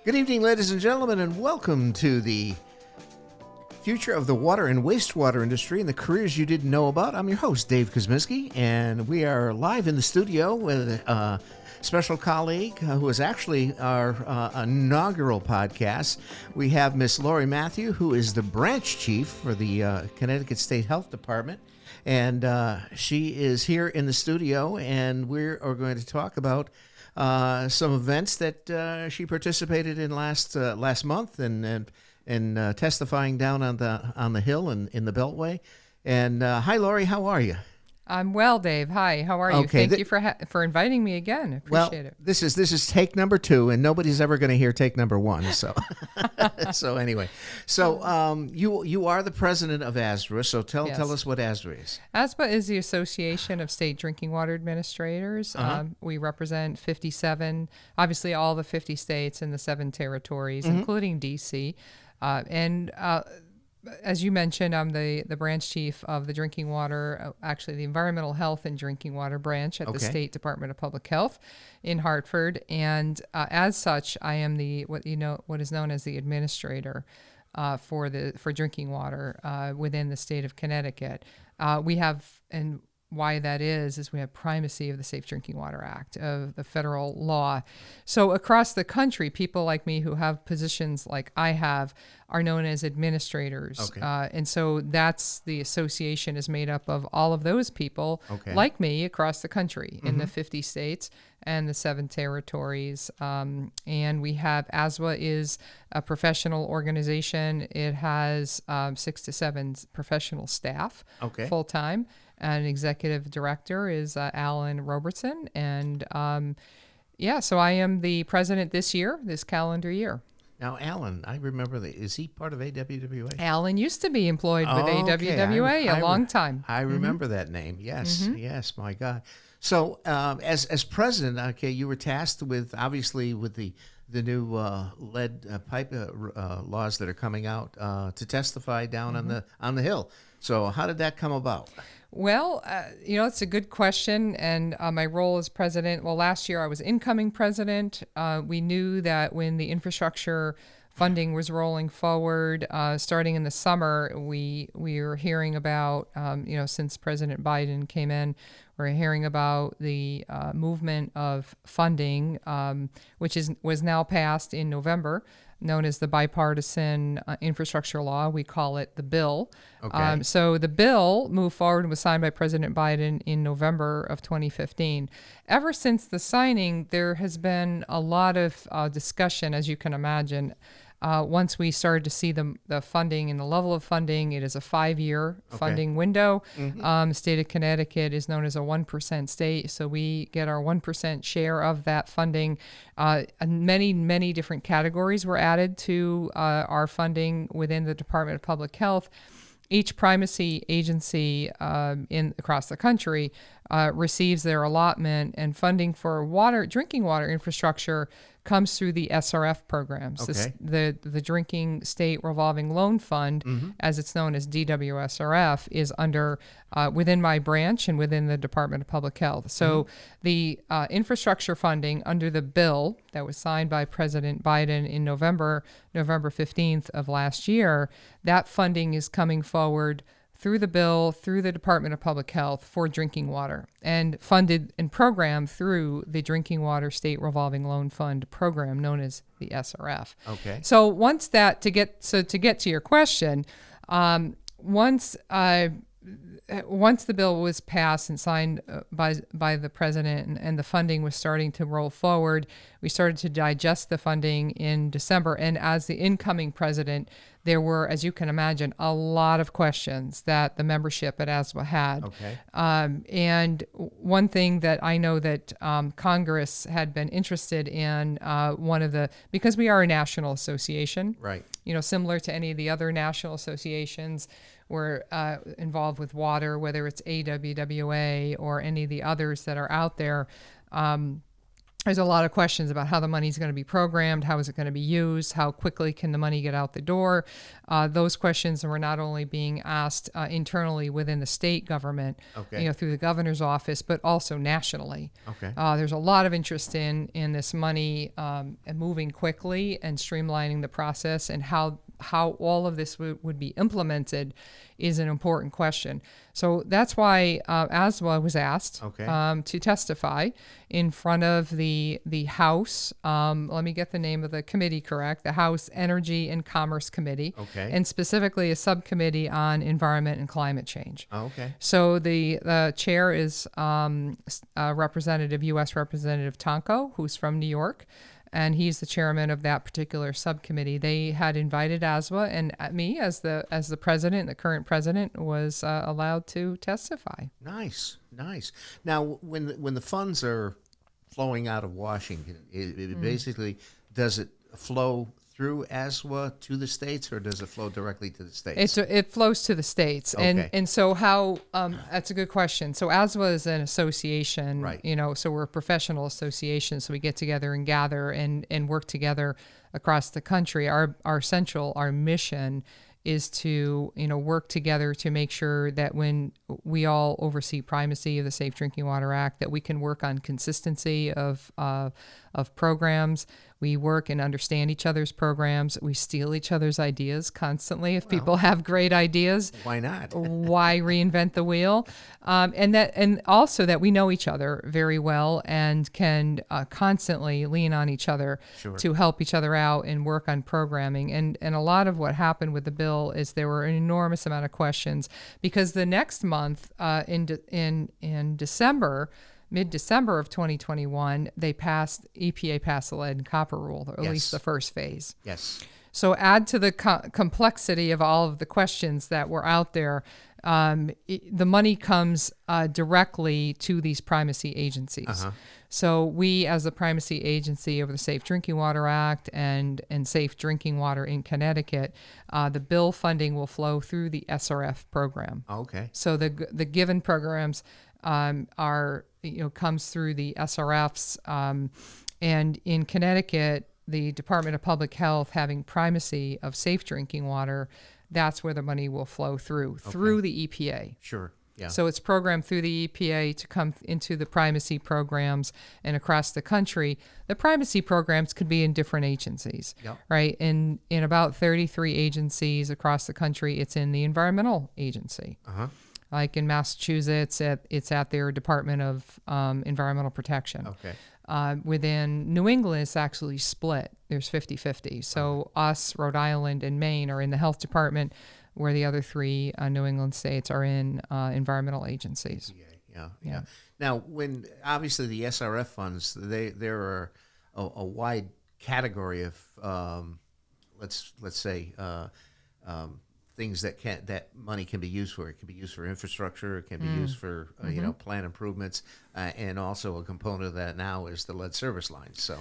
Good evening, ladies and gentlemen, and welcome to the future of the water and wastewater industry and the careers you didn't know about. I'm your host, Dave Kosminski, and we are live in the studio with a special colleague who is actually our inaugural podcast. We have Miss Lori Mathieu, who is the branch chief for the Connecticut State Health Department, and she is here in the studio, and we are going to talk about some events that she participated in last month, and testifying down on the Hill and in the Beltway. And hi, Lori, how are you? I'm well, Dave. Hi, how are you? Okay, Thank you for inviting me again. Appreciate it. This is take number 2, and nobody's ever going to hear take number 1. So, anyway, you are the president of ASDRA. So tell us what ASDRA is. ASDRA is the Association of State Drinking Water Administrators. We represent 57, obviously all the 50 states and the 7 territories, including D.C. As you mentioned, I'm the branch chief of the drinking water, actually the environmental health and drinking water branch at the State Department of Public Health in Hartford, and as such, I am what is known as the administrator for drinking water within the state of Connecticut. We have, and why that is we have primacy of the Safe Drinking Water Act, of the federal law. So across the country, people like me who have positions like I have are known as administrators. And so that's the association is made up of all of those people like me across the country in the 50 states and the 7 territories. And we have ASWA is a professional organization. It has 6 to 7 professional staff full-time. And executive director is Alan Robertson. And so I am the president this calendar year. Now, Alan, I remember is he part of AWWA? Alan used to be employed with AWWA a long time. I remember that name. Yes, yes, my God. So as president, you were tasked with, obviously, with the new lead pipe laws that are coming out to testify down on the Hill. So how did that come about? Well, it's a good question, and my role as president, last year I was incoming president. We knew that when the infrastructure funding was rolling forward, starting in the summer, we were hearing about, since President Biden came in, we're hearing about the movement of funding, which was now passed in November, known as the bipartisan infrastructure law. We call it the bill. So the bill moved forward and was signed by President Biden in November of 2015. Ever since the signing, there has been a lot of discussion, as you can imagine. Once we started to see the funding and the level of funding, it is a 5-year funding window. The state of Connecticut is known as a 1% state, so we get our 1% share of that funding. Many, many different categories were added to our funding within the Department of Public Health. Each primacy agency across the country receives their allotment, and funding for drinking water infrastructure comes through the SRF programs, the Drinking State Revolving Loan Fund, as it's known as DWSRF, is under within my branch and within the Department of Public Health. So the infrastructure funding under the bill that was signed by President Biden in November 15th of last year, that funding is coming forward through the bill, through the Department of Public Health for drinking water, and funded and programmed through the Drinking Water State Revolving Loan Fund program known as the SRF. So once to get to your question, once the bill was passed and signed by the president and the funding was starting to roll forward, we started to digest the funding in December. And as the incoming president, there were, as you can imagine, a lot of questions that the membership at ASWA had. And one thing that I know that Congress had been interested in, because we are a national association, similar to any of the other national associations, we're involved with water, whether it's AWWA or any of the others that are out there. there's a lot of questions about how the money is going to be programmed, how is it going to be used, how quickly can the money get out the door. Those questions were not only being asked internally within the state government, Okay. through the governor's office, but also nationally. Okay. There's a lot of interest in this money and moving quickly and streamlining the process, and how all of this would be implemented is an important question. So that's why ASWA was asked to testify in front of the House. Let me get the name of the committee correct. The House Energy and Commerce Committee, and specifically a subcommittee on environment and climate change. Okay. So the chair is U.S. Representative Tonko, who's from New York, and he's the chairman of that particular subcommittee. They had invited ASWA, and me as the president, the current president, was allowed to testify. Nice. Now, when the funds are flowing out of Washington, it basically, does it flow through ASWA to the states, or does it flow directly to the states? It flows to the states, and so how? That's a good question. So ASWA is an association, right? So we're a professional association, so we get together and gather and work together across the country. Our mission is to work together to make sure that when we all oversee primacy of the Safe Drinking Water Act, that we can work on consistency of programs. We work and understand each other's programs. We steal each other's ideas constantly. If people have great ideas, why not? Why reinvent the wheel? And also that we know each other very well and can constantly lean on each other to help each other out and work on programming. And a lot of what happened with the bill is there were an enormous amount of questions, because the next month in December, mid-December of 2021, EPA passed the lead and copper rule, or at least the first phase. Yes. So add to the complexity of all of the questions that were out there, the money comes directly to these primacy agencies. So we, as the primacy agency over the Safe Drinking Water Act and Safe Drinking Water in Connecticut, the bill funding will flow through the SRF program. Okay. So the given programs comes through the SRFs, and in Connecticut, the Department of Public Health having primacy of safe drinking water, that's where the money will flow through the EPA. Sure. Yeah. So it's programmed through the EPA to come into the primacy programs and across the country. The primacy programs could be in different agencies, right? In about 33 agencies across the country, it's in the environmental agency. Like in Massachusetts, it's at their Department of Environmental Protection. Okay. Within New England, it's actually split. There's 50-50. So us, Rhode Island, and Maine are in the health department, where the other three New England states are in environmental agencies. Yeah. Now, when obviously the SRF funds, there are a wide category of let's say things that money can be used for. It can be used for infrastructure. It can be used for plan improvements, and also a component of that now is the lead service lines. So.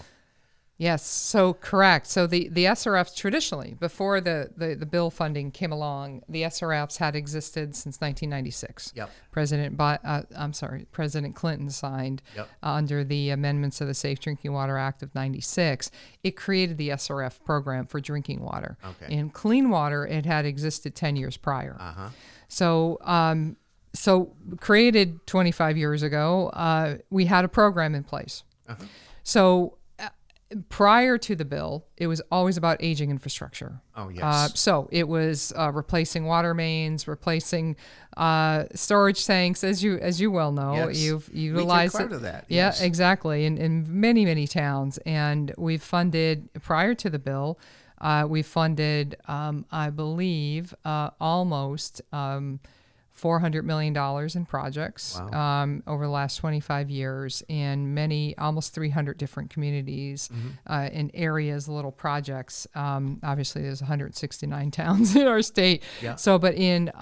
Yes, so correct. So the SRFs traditionally, before the bill funding came along, the SRFs had existed since 1996. Yep. President Clinton signed under the amendments of the Safe Drinking Water Act of '96. It created the SRF program for drinking water. Okay. In clean water, it had existed 10 years prior. So created 25 years ago, we had a program in place. So prior to the bill, it was always about aging infrastructure. Oh, yes. So it was replacing water mains, replacing storage tanks, as you well know. Yes. You've utilized we took part of that. Yeah, yes. exactly. In many, many towns. And we've funded, prior to the bill, we funded, I believe, almost $400 million in projects over the last 25 years in almost 300 different communities in areas, little projects. Obviously, there's 169 towns in our state. Yeah. So, but in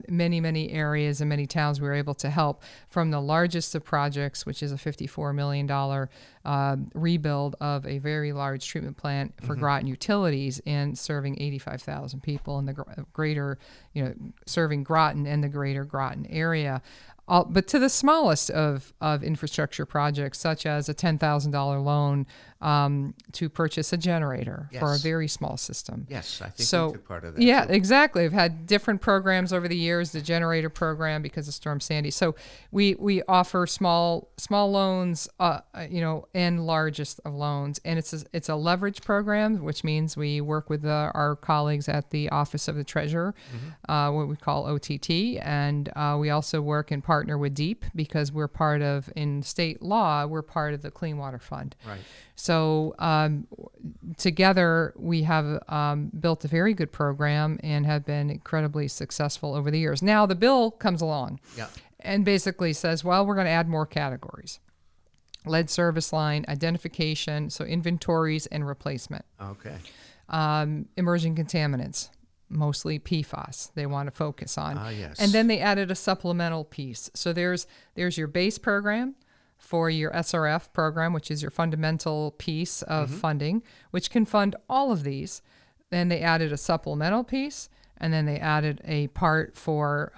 many, many areas and many towns, we were able to help, from the largest of projects, which is a $54 million rebuild of a very large treatment plant for Groton Utilities, and serving 85,000 people in the greater, serving Groton and the greater Groton area, but to the smallest of infrastructure projects, such as a $10,000 loan to purchase a generator for a very small system. Yes, I think we took part of that. Yeah, too. Exactly. We've had different programs over the years, the generator program because of Storm Sandy. So we offer small loans, and largest of loans, and it's a leverage program, which means we work with our colleagues at the Office of the Treasurer, what we call OTT, and we also work and partner with DEEP because we're part of, in state law, we're part of the Clean Water Fund. Right. So together we have built a very good program and have been incredibly successful over the years. Now the bill comes along and basically says, well, we're going to add more categories. Lead service line, identification, so inventories and replacement. Okay. Emerging contaminants, mostly PFAS, they want to focus on. Yes. And then they added a supplemental piece. So there's your base program for your SRF program, which is your fundamental piece of funding, which can fund all of these. Then they added a supplemental piece, and then they added a part for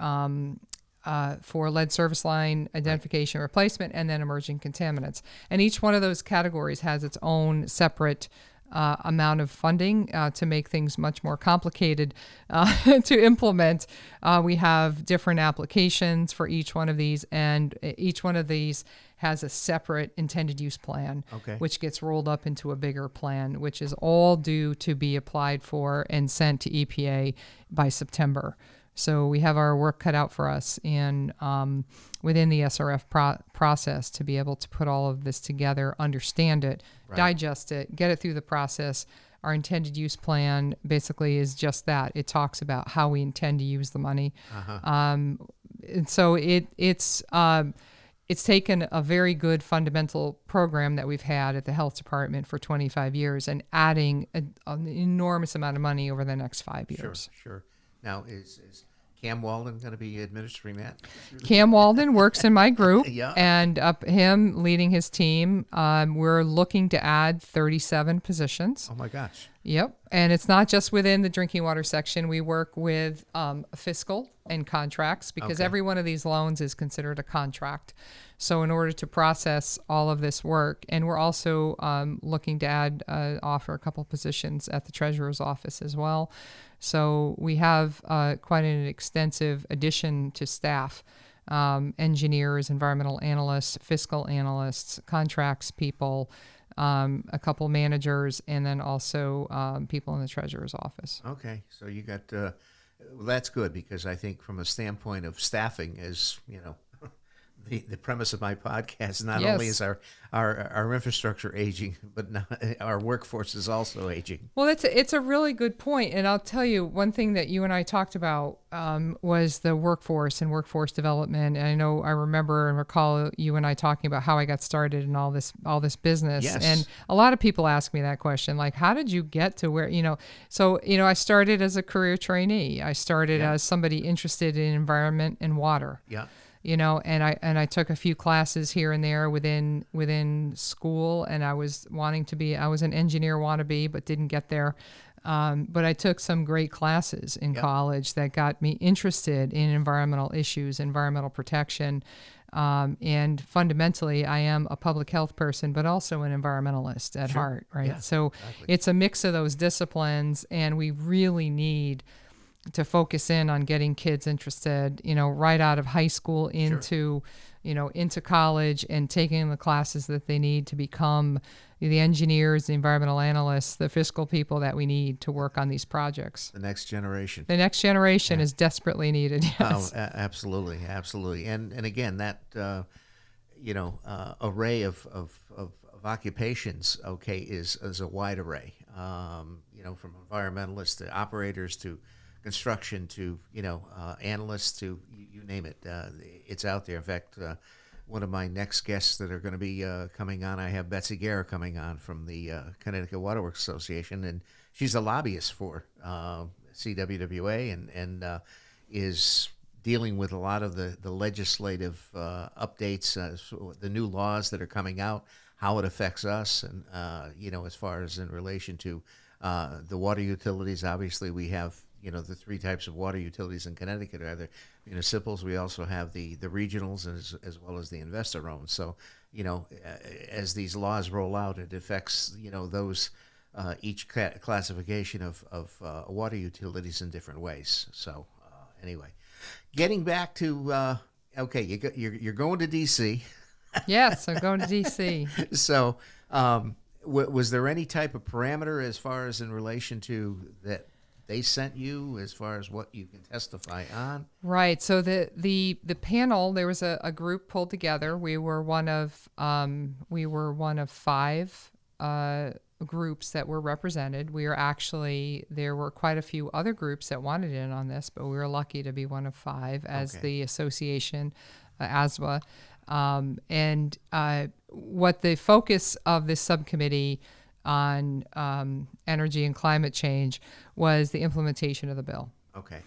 lead service line identification, replacement, and then emerging contaminants. And each one of those categories has its own separate amount of funding to make things much more complicated to implement. We have different applications for each one of these, and each one of these has a separate intended use plan, which gets rolled up into a bigger plan, which is all due to be applied for and sent to EPA by September. So we have our work cut out for us in within the SRF process to be able to put all of this together, understand it, digest it, get it through the process. Our intended use plan basically is just that. It talks about how we intend to use the money. And so it's taken a very good fundamental program that we've had at the health department for 25 years and adding an enormous amount of money over the next 5 years. Sure. Now, is Cam Walden going to be administering that? Cam Walden works in my group, Yeah. and him leading his team. We're looking to add 37 positions. Oh, my gosh. Yep. And it's not just within the drinking water section. We work with fiscal and contracts because every one of these loans is considered a contract. So in order to process all of this work, and we're also looking to offer a couple positions at the treasurer's office as well. So we have quite an extensive addition to staff, engineers, environmental analysts, fiscal analysts, contracts people, a couple managers, and then also people in the treasurer's office. Okay, so you got, well, that's good because I think from a standpoint of staffing, as you know, the premise of my podcast, not only is our infrastructure aging, but our workforce is also aging. Well, it's a really good point. And I'll tell you, one thing that you and I talked about was the workforce and workforce development. And I remember and recall you and I talking about how I got started in all this business. Yes. And a lot of people ask me that question, like, how did you get to where, So, I started as a career trainee. I started as somebody interested in environment and water. Yeah. And I took a few classes here and there within school, and I was an engineer wannabe, but didn't get there. But I took some great classes in college that got me interested in environmental issues, environmental protection, and fundamentally, I am a public health person, but also an environmentalist at heart, right? Yeah, so it's a mix of those disciplines, and we really need to focus in on getting kids interested, right out of high school into college and taking the classes that they need to become the engineers, the environmental analysts, the fiscal people that we need to work on these projects. The next generation. The next generation is desperately needed. Yes. Oh, absolutely. And again, that array of occupations, is a wide array. From environmentalists to operators to construction to analysts to you name it, it's out there. In fact, one of my next guests that are going to be coming on, I have Betsy Guerra coming on from the Connecticut Waterworks Association, and she's a lobbyist for CWWA and is dealing with a lot of the legislative updates, the new laws that are coming out, how it affects us, and as far as in relation to the water utilities. Obviously we have the three types of water utilities in Connecticut are the municipals. We also have the regionals as well as the investor-owned. So, as these laws roll out, it affects, those each classification of water utilities in different ways. So, anyway, getting back to, okay, you're going to D.C. Yes, I'm going to D.C. So, was there any type of parameter as far as in relation to that they sent you as far as what you can testify on? Right. So the panel, there was a group pulled together. We were one of five groups that were represented. There were quite a few other groups that wanted in on this, but we were lucky to be one of five as the association, ASWA. And what the focus of this subcommittee on energy and climate change was the implementation of the bill. Okay.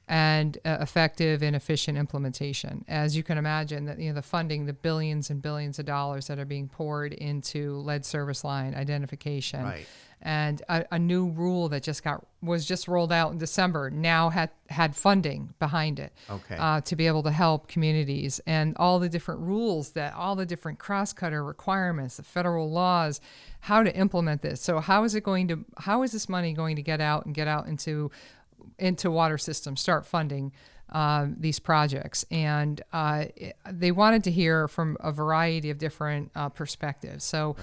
And effective and efficient implementation. As you can imagine, that the funding, the billions and billions of dollars that are being poured into lead service line identification, right. And a new rule that was just rolled out in December now had funding behind it, okay. To be able to help communities, and all the different rules, all the different cross-cutter requirements, the federal laws, how to implement this. So how is this money going to get out into water systems, start funding these projects? And they wanted to hear from a variety of different perspectives. So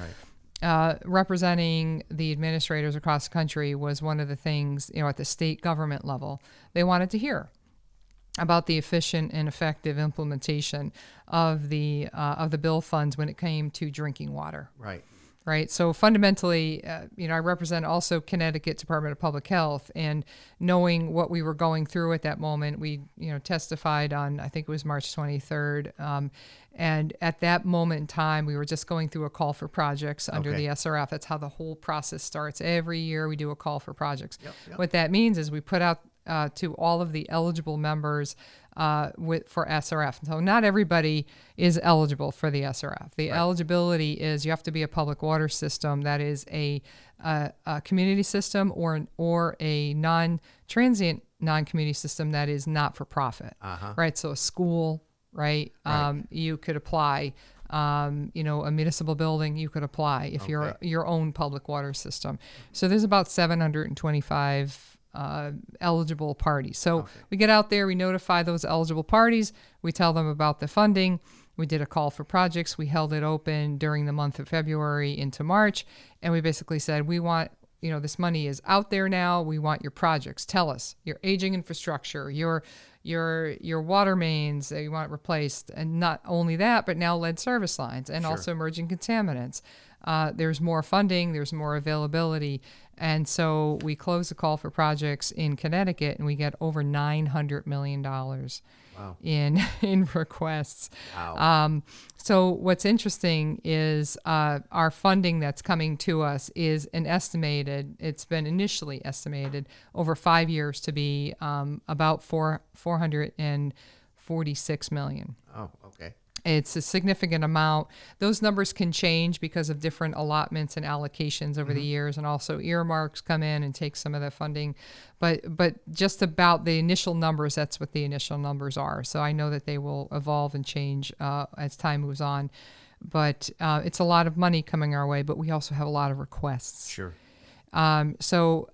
representing the administrators across the country was one of the things, at the state government level. They wanted to hear about the efficient and effective implementation of the bill funds when it came to drinking water. Right. Right. So fundamentally, I represent also Connecticut Department of Public Health, and knowing what we were going through at that moment, we, testified on, I think it was March 23rd. And at that moment in time, we were just going through a call for projects under the SRF. That's how the whole process starts. Every year we do a call for projects. Yep. What that means is we put out to all of the eligible members for SRF. So not everybody is eligible for the SRF. The eligibility is you have to be a public water system that is a community system or a non-transient non-community system that is not for profit. Right. So a school, right? You could apply. A municipal building, you could apply if you're your own public water system. So there's about 725 eligible parties. So we get out there, we notify those eligible parties, we tell them about the funding. We did a call for projects. We held it open during the month of February into March, and we basically said, we want, this money is out there now. We want your projects. Tell us your aging infrastructure, your water mains that you want replaced, and not only that, but now lead service lines and also emerging contaminants. There's more funding, there's more availability. And so we close the call for projects in Connecticut, and we get over $900 million in requests. Wow. So what's interesting is our funding that's coming to us is it's been initially estimated over 5 years to be about $446 million. Oh, okay. It's a significant amount. Those numbers can change because of different allotments and allocations over the years, and also earmarks come in and take some of the funding. But just about the initial numbers, that's what the initial numbers are. So I know that they will evolve and change as time moves on. But it's a lot of money coming our way, but we also have a lot of requests. Sure. So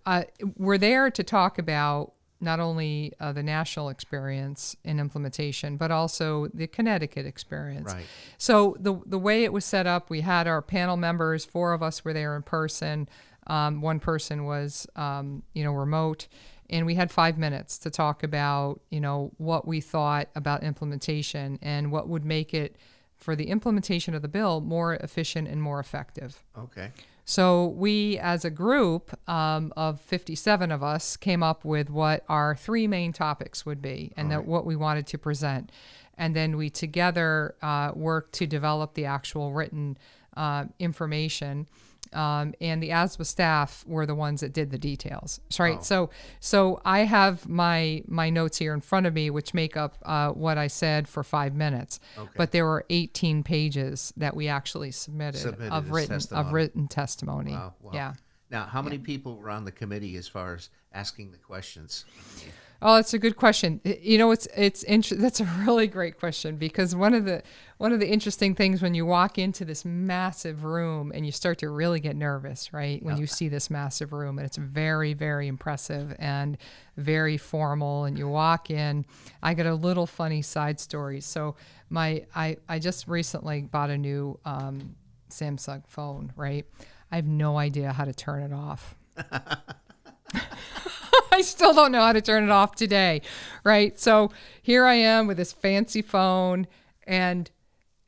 we're there to talk about not only the national experience in implementation, but also the Connecticut experience. Right. So the way it was set up, we had our panel members, 4 of us were there in person. One person was, remote. And we had 5 minutes to talk about, what we thought about implementation and what would make it, for the implementation of the bill, more efficient and more effective. Okay. So we, as a group of 57 of us, came up with what our 3 main topics would be and what we wanted to present. And then we together worked to develop the actual written information. And the ASWA staff were the ones that did the details. Right. So I have my notes here in front of me, which make up what I said for 5 minutes. Okay. But there were 18 pages that we actually submitted of written testimony. Wow. Yeah. Now, how many people were on the committee as far as asking the questions? Oh, that's a good question. That's a really great question, because one of the interesting things when you walk into this massive room and you start to really get nervous, right? When you see this massive room, and it's very, very impressive and very formal, and you walk in. I got a little funny side story. So I just recently bought a new Samsung phone, right? I have no idea how to turn it off. I still don't know how to turn it off today, right? So here I am with this fancy phone, and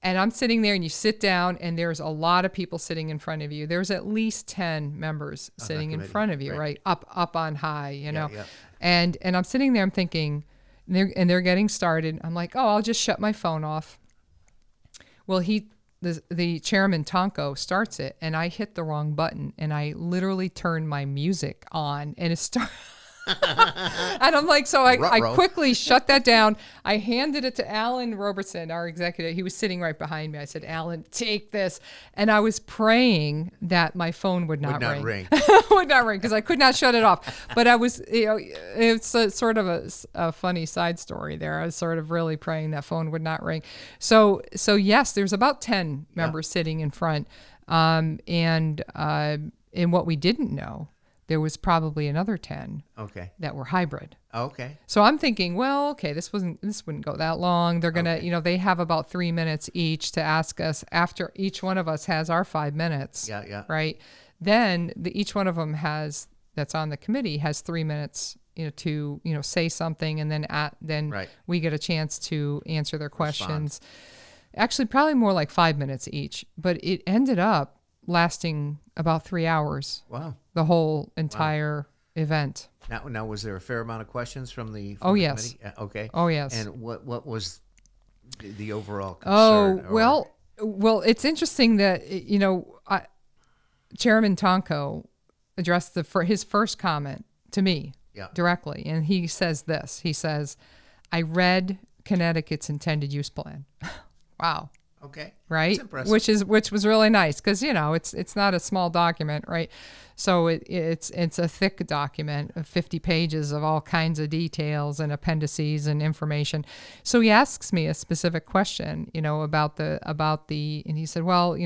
I'm sitting there, and you sit down, and there's a lot of people sitting in front of you. There's at least 10 members sitting in front of you, right? Up on high, you know. Yeah. And I'm sitting there, I'm thinking, they're getting started. I'm like, oh, I'll just shut my phone off. Well, the chairman Tonko starts it, and I hit the wrong button, and I literally turned my music on, and it started. And I'm like, so I quickly shut that down. I handed it to Alan Robertson, our executive. He was sitting right behind me. I said, Alan, take this. And I was praying that my phone would not ring. Would not ring, because I could not shut it off. But I was, it's sort of a funny side story there. I was sort of really praying that phone would not ring. So yes, there's about 10 members sitting in front. And what we didn't know, there was probably another 10 that were hybrid. Okay. So I'm thinking, well, okay, this wouldn't go that long. They're going to, they have about 3 minutes each to ask us after each one of us has our 5 minutes. Yeah. Right. Then each one of them that's on the committee has 3 minutes, to, say something, and then we get a chance to answer their questions. Actually, probably more like 5 minutes each, but it ended up lasting about 3 hours. Wow. The whole entire event. Now, was there a fair amount of questions from the yes. committee? Okay. Oh, yes. And what was the overall concern? Well, it's interesting that, Chairman Tonko addressed his first comment to me directly, and he says this. He says, I read Connecticut's intended use plan. Wow. Okay. Right. That's impressive. Which was really nice, because it's not a small document, right? So it's a thick document of 50 pages of all kinds of details and appendices and information. So he asks me a specific question, about the and he said, well,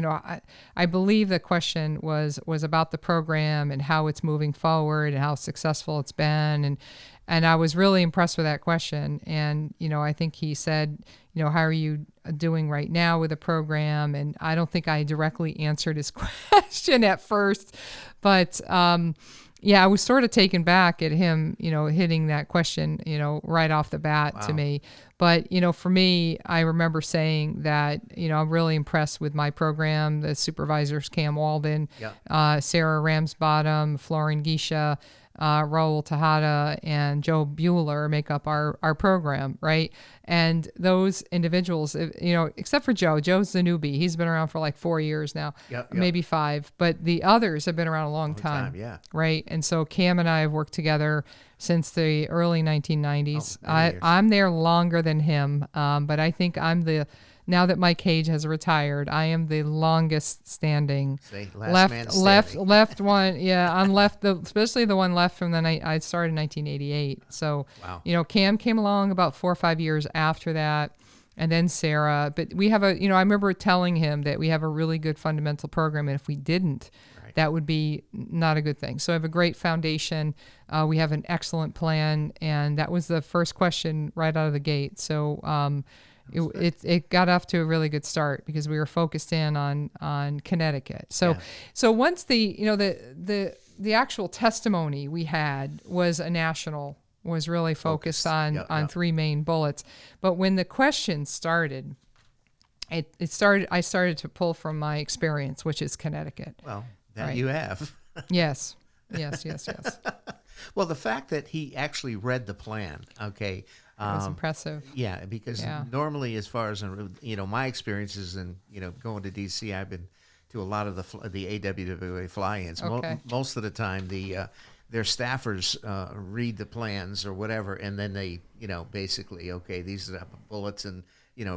I believe the question was about the program and how it's moving forward and how successful it's been, and I was really impressed with that question. And, I think he said, how are you doing right now with the program? And I don't think I directly answered his question at first, but I was sort of taken back at him, hitting that question, right off the bat to me. But, for me, I remember saying that, I'm really impressed with my program. The supervisors, Cam Walden, Sarah Ramsbottom, Florin Geisha, Raul Tejada, and Joe Bueller make up our program, right? And those individuals, except for Joe's the newbie. He's been around for like 4 years now, maybe 5. But the others have been around a long time, right? And so Cam and I have worked together since the early 1990s. I'm there longer than him, but I think now that Mike Cage has retired, I am the longest standing. Left one. Yeah, I'm left, especially the one left from the night I started in 1988. So, Cam came along about 4 or 5 years after that, and then Sarah. But we have I remember telling him that we have a really good fundamental program, and if we didn't, that would be not a good thing. So I have a great foundation. We have an excellent plan, and that was the first question right out of the gate. So, it got off to a really good start because we were focused in on Connecticut. So once the actual testimony we had was really focused on 3 main bullets. But when the questions started, I started to pull from my experience, which is Connecticut. Well, that you have. Yes. Well, the fact that he actually read the plan, okay. It was impressive. Yeah, because normally, as far as my experiences and going to DC, I've been to a lot of the AWWA fly-ins. Okay. Most of the time, their staffers read the plans or whatever, and then they basically these are the bullets, and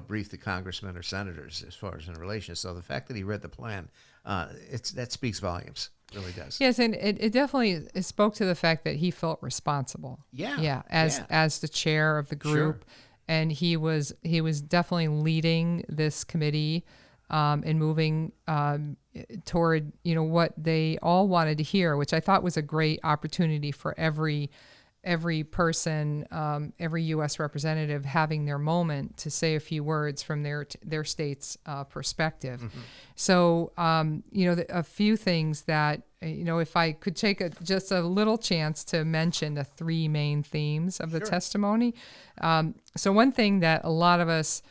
brief the congressmen or senators as far as in relation. So the fact that he read the plan, that speaks volumes. really does. Yes, and it definitely spoke to the fact that he felt responsible. Yeah. As the chair of the group, Sure. and he was definitely leading this committee and moving toward what they all wanted to hear, which I thought was a great opportunity for every person, every U.S. representative having their moment to say a few words from their state's perspective. Mm-hmm. So, a few things that, if I could take just a little chance to mention the three main themes of the Sure. testimony. So one thing that a lot of us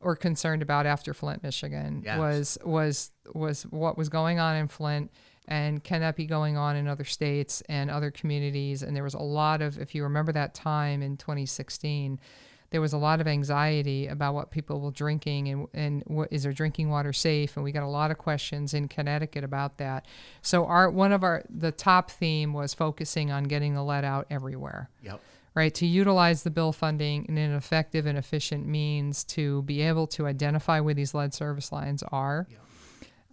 were concerned about after Flint, Michigan Yes. was what was going on in Flint. And can that be going on in other states and other communities? And there was a lot of, if you remember that time in 2016, there was a lot of anxiety about what people were drinking and what is their drinking water safe? And we got a lot of questions in Connecticut about that. So the top theme was focusing on getting the lead out everywhere. Yep. Right, to utilize the bill funding in an effective and efficient means to be able to identify where these lead service lines are. Yep.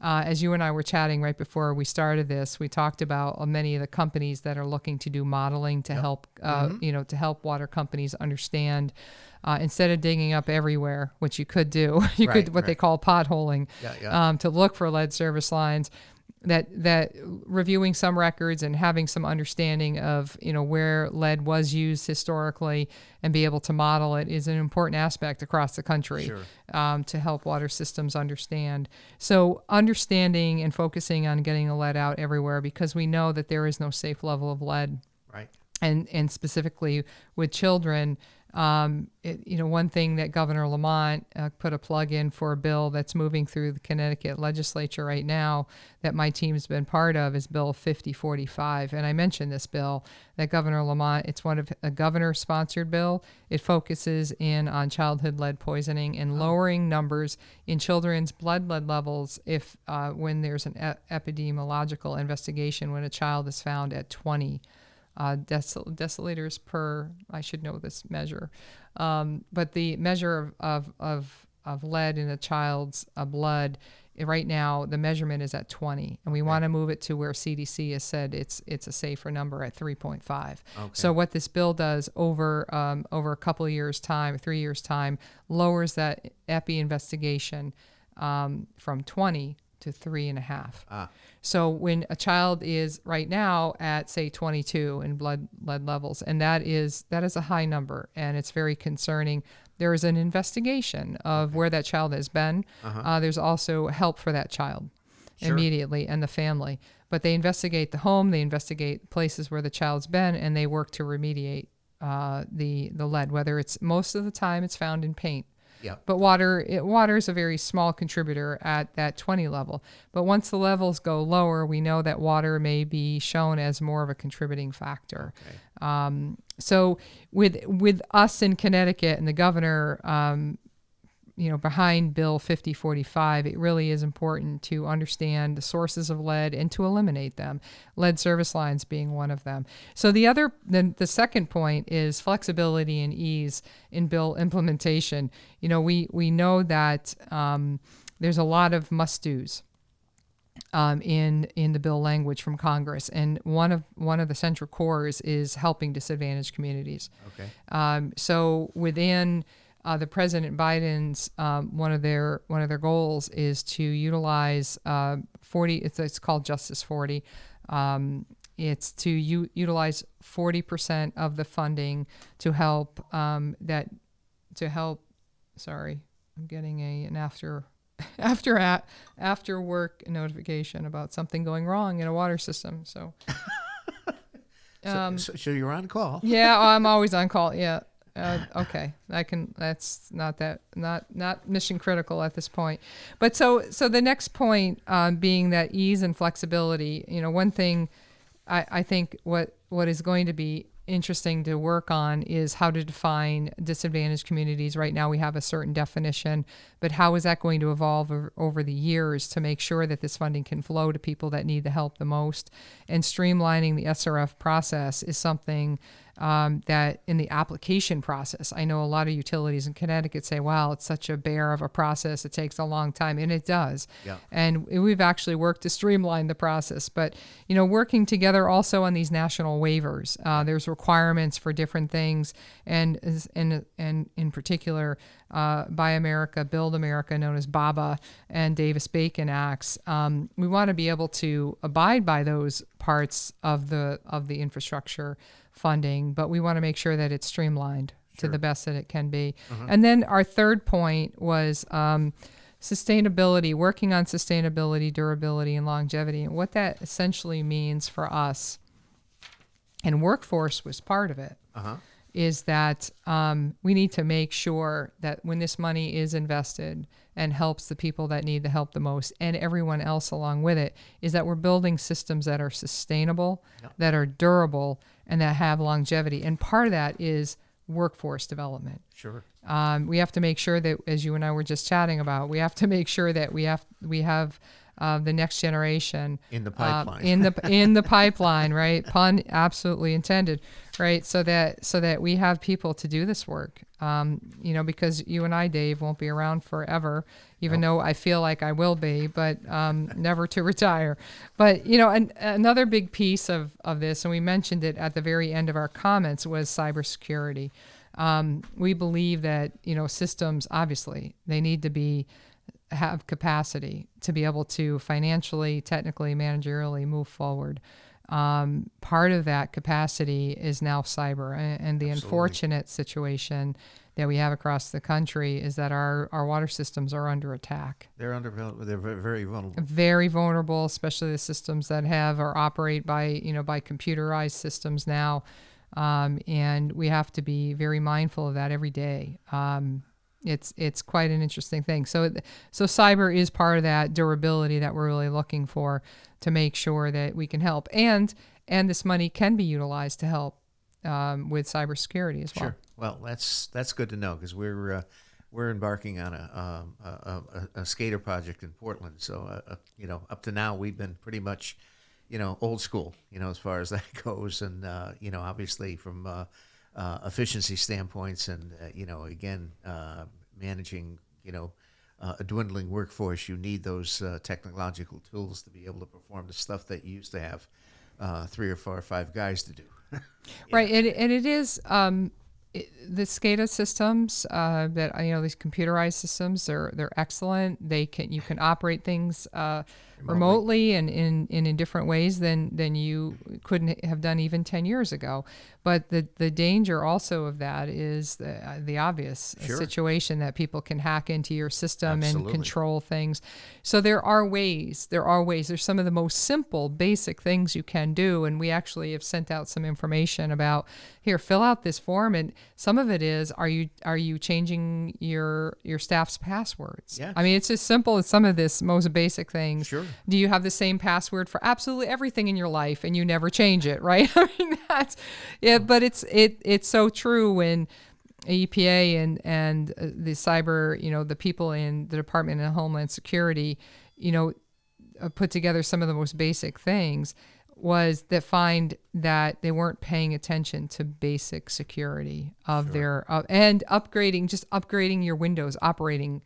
As you and I were chatting right before we started this, we talked about many of the companies that are looking to do modeling to help, to help water companies understand, instead of digging up everywhere, which you could do, they call potholing, to look for lead service lines. That reviewing some records and having some understanding of where lead was used historically and be able to model it is an important aspect across the country. Sure. To help water systems understand. So understanding and focusing on getting the lead out everywhere, because we know that there is no safe level of lead. Right. And specifically with children, one thing that Governor Lamont put a plug in for a bill that's moving through the Connecticut legislature right now that my team's been part of is Bill 5045. And I mentioned this bill that Governor Lamont, it's a governor-sponsored bill. It focuses in on childhood lead poisoning and lowering numbers in children's blood lead levels when there's an epidemiological investigation when a child is found at 20 deciliters per, I should know this measure, but the measure of lead in a child's blood, right now the measurement is at 20, and we want to move it to where CDC has said it's a safer number at 3.5. Okay. So what this bill does over a couple of years' time, 3 years' time, lowers that epi investigation from 20 to 3.5. So when a child is right now at, say, 22 in blood lead levels, and that is a high number, and it's very concerning, there is an investigation of where that child has been. There's also help for that child immediately and the family. But they investigate the home, they investigate places where the child's been, and they work to remediate the lead, whether it's most of the time it's found in paint. Yep. But water is a very small contributor at that 20 level. But once the levels go lower, we know that water may be shown as more of a contributing factor. Okay. So with us in Connecticut and the governor, behind Bill 5045, it really is important to understand the sources of lead and to eliminate them. Lead service lines being one of them. So the second point is flexibility and ease in bill implementation. We know that there's a lot of must-dos in the bill language from Congress, and one of the central cores is helping disadvantaged communities. Okay. So within the President Biden's one of their goals is to utilize 40. It's called Justice 40. It's to utilize 40% of the funding to help Sorry, I'm getting an after work notification about something going wrong in a water system. So. So you're on call. Yeah, I'm always on call. Yeah. Okay, that's not mission critical at this point. But so the next point being that ease and flexibility. One thing I think what is going to be interesting to work on is how to define disadvantaged communities. Right now we have a certain definition, but how is that going to evolve over the years to make sure that this funding can flow to people that need the help the most? And streamlining the SRF process is something that in the application process, I know a lot of utilities in Connecticut say, wow, it's such a bear of a process. It takes a long time, and it does. Yeah. And we've actually worked to streamline the process. But, working together also on these national waivers, there's requirements for different things. And in particular, Buy America, Build America, known as BABA, and Davis-Bacon Acts. We want to be able to abide by those parts of the infrastructure funding, but we want to make sure that it's streamlined to the best that it can be. And then our third point was sustainability, working on sustainability, durability, and longevity. And what that essentially means for us, and workforce was part of it, is that we need to make sure that when this money is invested and helps the people that need the help the most and everyone else along with it, is that we're building systems that are sustainable, that are durable, and that have longevity. And part of that is workforce development. Sure. We have to make sure that, as you and I were just chatting about, we have to make sure that we have the next generation in the pipeline. in the pipeline, right? Pun absolutely intended, right? So that we have people to do this work. Because you and I, Dave, won't be around forever, even though I feel like I will be, but never to retire. But another big piece of this, and we mentioned it at the very end of our comments, was cybersecurity. We believe that systems, obviously, they need to have capacity to be able to financially, technically, managerially move forward. Part of that capacity is now cyber, and the unfortunate situation that we have across the country is that our water systems are under attack. They're very vulnerable. Very vulnerable, especially the systems that have or operate by computerized systems now, and we have to be very mindful of that every day. It's quite an interesting thing. So cyber is part of that durability that we're really looking for to make sure that we can help, and this money can be utilized to help with cybersecurity as well. Sure. Well, that's good to know, because we're embarking on a skater project in Portland. So up to now we've been pretty much old school as far as that goes, and obviously from efficiency standpoints, and managing a dwindling workforce, you need those technological tools to be able to perform the stuff that you used to have 3 or 4 or 5 guys to do. Right, and it is the SCADA systems that these computerized systems, they're excellent. You can operate things remotely and in different ways than you couldn't have done even 10 years ago. But the danger also of that is the obvious situation that people can hack into your system and control things. So there are ways. There's some of the most simple, basic things you can do, and we actually have sent out some information about, here, fill out this form, and some of it is, are you changing your staff's passwords? Yes. I mean, it's as simple as some of this most basic things. Sure. Do you have the same password for absolutely everything in your life and you never change it, right? I mean, but it's so true when EPA and the cyber, the people in the Department of Homeland Security, put together some of the most basic things, was that find that they weren't paying attention to basic security of their and upgrading your Windows operating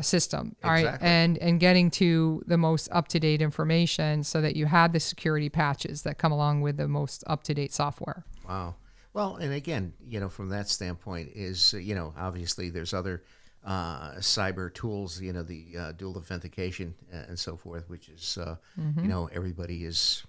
system, all right, and getting to the most up-to-date information so that you had the security patches that come along with the most up-to-date software. Wow. Well, and again, from that standpoint is, obviously there's other cyber tools, the dual authentication and so forth, which is, everybody is,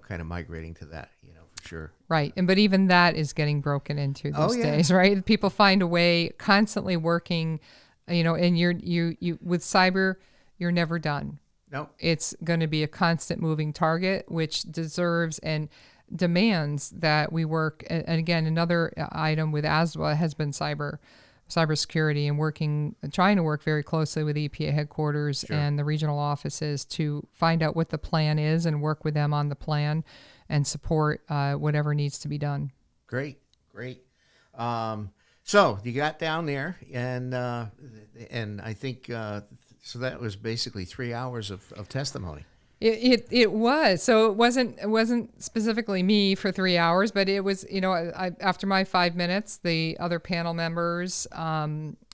kind of migrating to that, for sure. Right. But even that is getting broken into these days, right? People find a way, constantly working, and you with cyber, you're never done. No. It's going to be a constant moving target, which deserves and demands that we work. And again, another item with ASWA has been cybersecurity, and trying to work very closely with EPA headquarters and the regional offices to find out what the plan is and work with them on the plan and support whatever needs to be done. Great. So you got down there, and I think so that was basically 3 hours of testimony. It was. So it wasn't specifically me for 3 hours, but it was, after my 5 minutes, the other panel members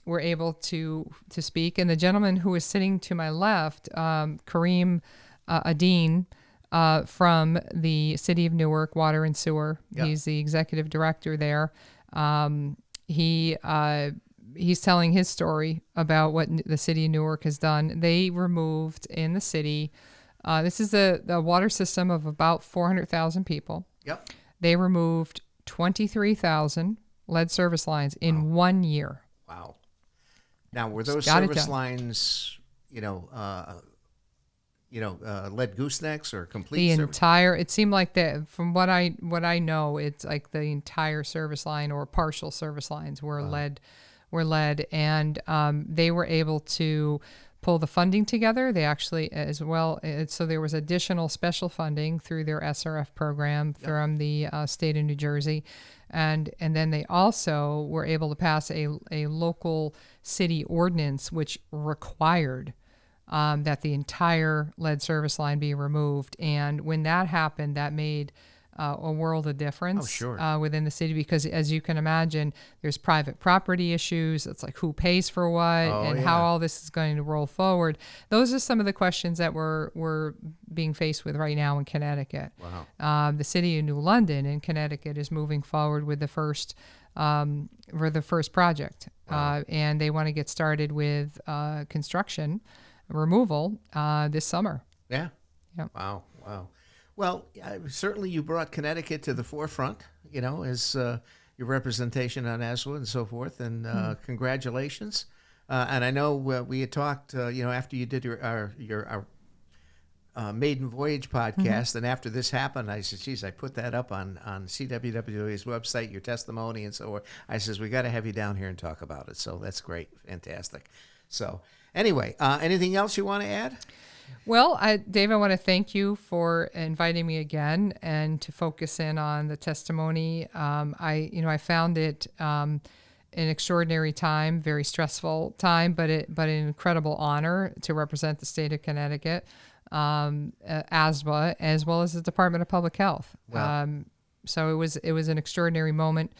were able to speak. And the gentleman who was sitting to my left, Kareem Adine, from the City of Newark Water and Sewer. Yeah. He's the executive director there. He's telling his story about what the City of Newark has done. They removed in the city. This is a water system of about 400,000 people. Yep. They removed 23,000 lead service lines in 1 year. Wow. Now, were those service lines, lead goosenecks or complete? Entire. It seemed like that. From what I know, it's like the entire service line or partial service lines were lead, and they were able to pull the funding together. They actually, as well, so there was additional special funding through their SRF program from the state of New Jersey. And then they also were able to pass a local city ordinance which required that the entire lead service line be removed. And when that happened, that made a world of difference within the city, because as you can imagine, there's private property issues. It's like who pays for what how all this is going to roll forward. Those are some of the questions that we're being faced with right now in Connecticut. Wow. The city of New London in Connecticut is moving forward with the first project. Wow. And they want to get started with construction removal this summer. Yeah. Yep. Wow. Well, certainly you brought Connecticut to the forefront, as your representation on ASWA and so forth, and congratulations. And I know we had talked, after you did your Maiden Voyage podcast, and after this happened, I said, geez, I put that up on CWWA's website, your testimony and so forth. I says, we got to have you down here and talk about it. So that's great. Fantastic. So anyway, anything else you want to add? Well, Dave, I want to thank you for inviting me again and to focus in on the testimony. I found it an extraordinary time, very stressful time, but an incredible honor to represent the state of Connecticut, ASWA, as well as the Department of Public Health. Wow. So it was an extraordinary moment,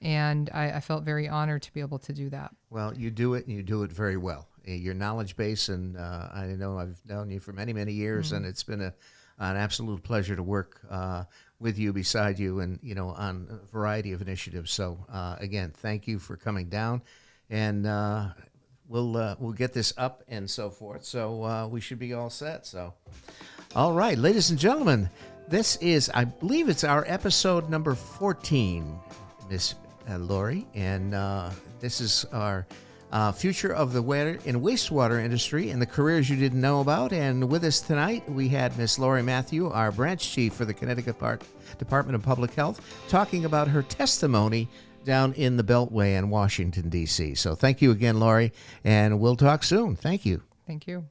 and I felt very honored to be able to do that. Well, you do it, and you do it very well. Your knowledge base, and I know I've known you for many, many years, and it's been an absolute pleasure to work with you, beside you, and on a variety of initiatives. So again, thank you for coming down, and we'll get this up and so forth. So we should be all set. So, all right, ladies and gentlemen, this is, I believe, it's our episode number 14, Miss Lori, and this is our future of the water and wastewater industry and the careers you didn't know about. And with us tonight, we had Miss Lori Mathieu, our branch chief for the Connecticut Department of Public Health, talking about her testimony down in the Beltway in Washington, D.C. So thank you again, Lori, and we'll talk soon. Thank you. Thank you.